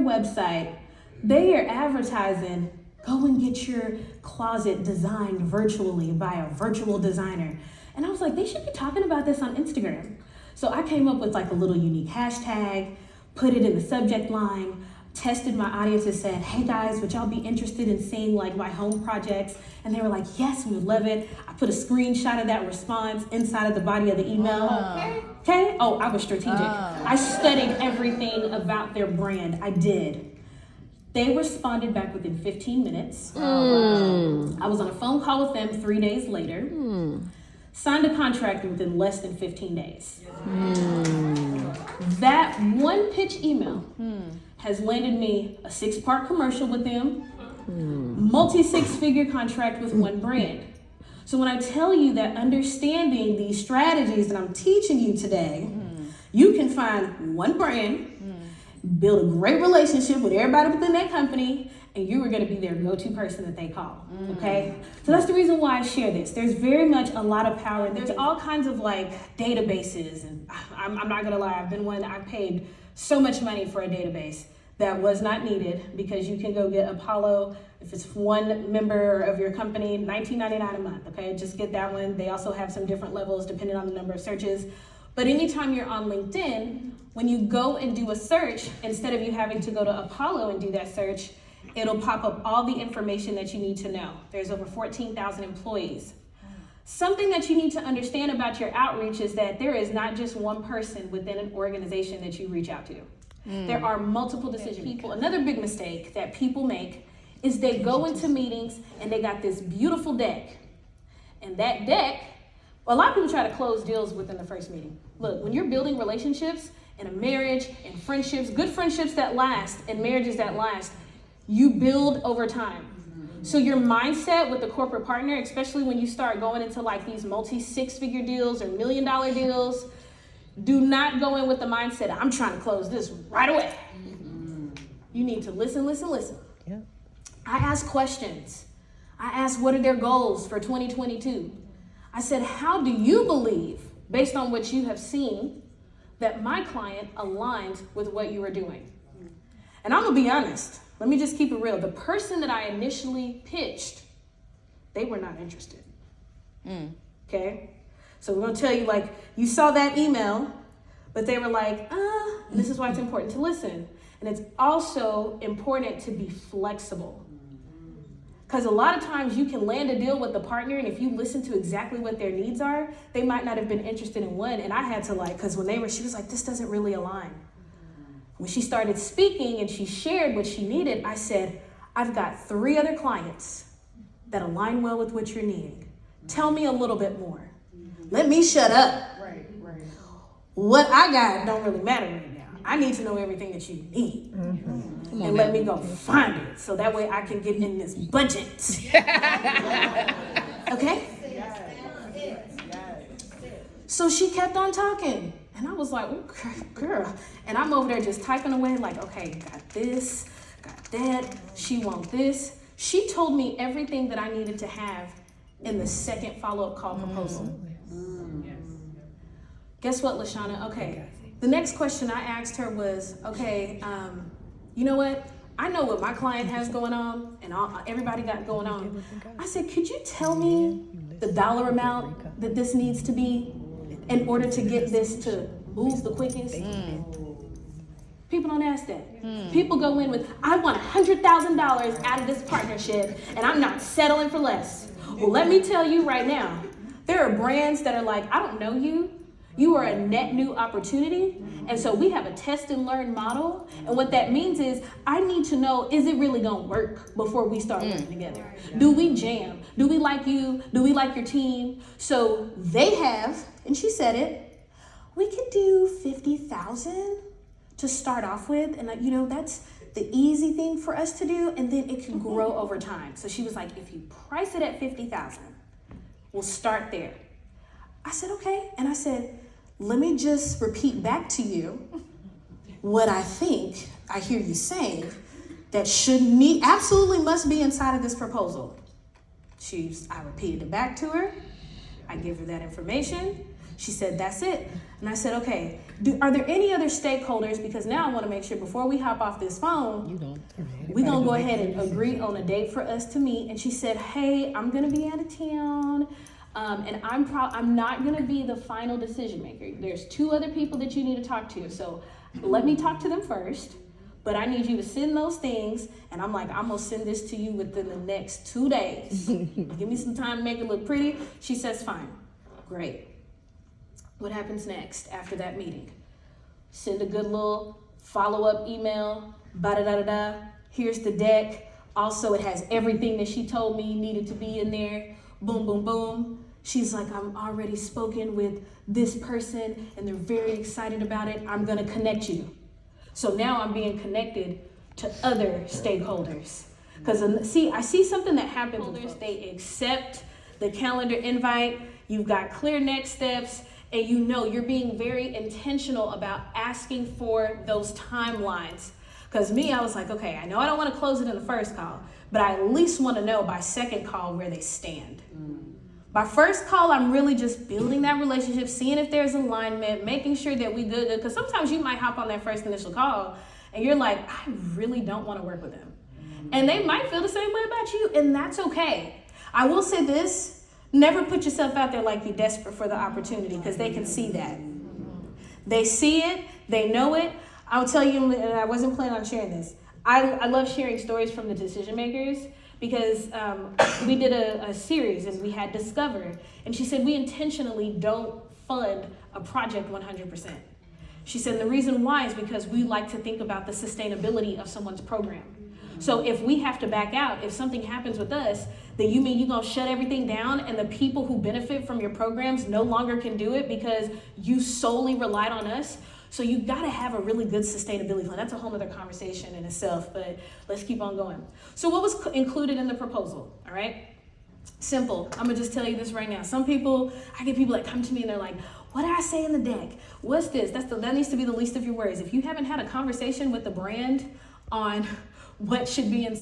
website, they are advertising, go and get your closet designed virtually by a virtual designer. And I was like, they should be talking about this on Instagram. So I came up with like a little unique hashtag, put it in the subject line, tested my audience and said, hey guys, would y'all be interested in seeing like my home projects? And they were like, yes, we would love it. I put a screenshot of that response inside of the body of the email. Okay. Oh, I was strategic. I studied everything about their brand. I did. They responded back within 15 minutes. I was on a phone call with them 3 days later. Signed a contract within less than 15 days. That one pitch email has landed me a 6-part commercial with them, multi-6-figure contract with one brand. So when I tell you that understanding these strategies that I'm teaching you today, you can find one brand, build a great relationship with everybody within that company, and you are going to be their go-to person that they call, okay? So that's the reason why I share this. There's very much a lot of power. There's all kinds of like databases, and I'm not going to lie, I've paid so much money for a database that was not needed, because you can go get Apollo, if it's one member of your company, $19.99 a month, okay? Just get that one. They also have some different levels depending on the number of searches. But anytime you're on LinkedIn, when you go and do a search, instead of you having to go to Apollo and do that search, it'll pop up all the information that you need to know. There's over 14,000 employees. Something that you need to understand about your outreach is that there is not just one person within an organization that you reach out to. There are multiple decision people. Another big mistake that people make is they go into meetings and they got this beautiful deck. And that deck, a lot of people try to close deals within the first meeting. Look, when you're building relationships in a marriage and friendships, good friendships that last and marriages that last, you build over time. So your mindset with the corporate partner, especially when you start going into like these multi-6-figure deals or $1 million deals, do not go in with the mindset, I'm trying to close this right away. You need to listen. Yeah. I ask questions. I ask, what are their goals for 2022? I said, how do you believe, based on what you have seen, that my client aligns with what you are doing? And I'm gonna be honest. Let me just keep it real. The person that I initially pitched, they were not interested. Okay? So we're gonna tell you, like, you saw that email, but they were like, this is why it's important to listen. And it's also important to be flexible. Because a lot of times you can land a deal with the partner, and if you listen to exactly what their needs are, they might not have been interested in one. And I had to because she was like, this doesn't really align. When she started speaking and she shared what she needed, I said, I've got 3 other clients that align well with what you're needing. Tell me a little bit more. Let me shut up. Right. What I got don't really matter right now. I need to know everything that you need. And let me go find it, so that way I can get in this budget. Okay? So she kept on talking. And I was like, okay, girl. And I'm over there just typing away like, okay, got this, got that. She wants this. She told me everything that I needed to have in the second follow-up call proposal. Guess what, LaShawna? Okay. The next question I asked her was, okay, you know what? I know what my client has going on and everybody got going on. I said, could you tell me the dollar amount that this needs to be in order to get this to move the quickest? People don't ask that. People go in with, I want $100,000 out of this partnership and I'm not settling for less. Well, let me tell you right now, there are brands that are like, I don't know you. You are a net new opportunity. And so we have a test and learn model. And what that means is I need to know, is it really gonna work before we start working together? Do we jam? Do we like you? Do we like your team? So they have, and she said it, we could do 50,000 to start off with. And that's the easy thing for us to do. And then it can grow over time. So she was like, if you price it at 50,000, we'll start there. I said, okay. And I said, let me just repeat back to you what I think I hear you saying that absolutely must be inside of this proposal. I repeated it back to her. I gave her that information. She said, that's it. And I said, okay, are there any other stakeholders? Because now I want to make sure before we hop off this phone, we're going to go ahead and agree on a date for us to meet. And she said, hey, I'm going to be out of town. And I'm not going to be the final decision maker. There's 2 other people that you need to talk to. So let me talk to them first. But I need you to send those things. And I'm like, I'm going to send this to you within the next 2 days. Give me some time to make it look pretty. She says, fine. Great. What happens next after that meeting? Send a good little follow-up email. Ba-da-da-da-da. Here's the deck. Also, it has everything that she told me needed to be in there. Boom, boom, boom. She's like, I'm already spoken with this person and they're very excited about it. I'm going to connect you. So now I'm being connected to other stakeholders. Because I see something that happens with they accept the calendar invite. You've got clear next steps and you're being very intentional about asking for those timelines. Because me, I was like, okay, I know I don't want to close it in the first call, but I at least want to know by second call where they stand. By first call, I'm really just building that relationship, seeing if there's alignment, making sure that we good. Because sometimes you might hop on that first initial call and you're like, I really don't want to work with them. And they might feel the same way about you, and that's okay. I will say this, never put yourself out there like you're desperate for the opportunity, because they can see that. They see it, they know it. I'll tell you, and I wasn't planning on sharing this, I love sharing stories from the decision makers, because we did a series and we had Discover, and she said we intentionally don't fund a project 100%. She said the reason why is because we like to think about the sustainability of someone's program. So if we have to back out, if something happens with us, then you mean you're going to shut everything down and the people who benefit from your programs no longer can do it because you solely relied on us? So you got to have a really good sustainability plan. That's a whole other conversation in itself, but let's keep on going. So what was included in the proposal, all right? Simple. I'm going to just tell you this right now. I get people that come to me and they're like, what did I say in the deck? What's this? That needs to be the least of your worries. If you haven't had a conversation with the brand on what should be in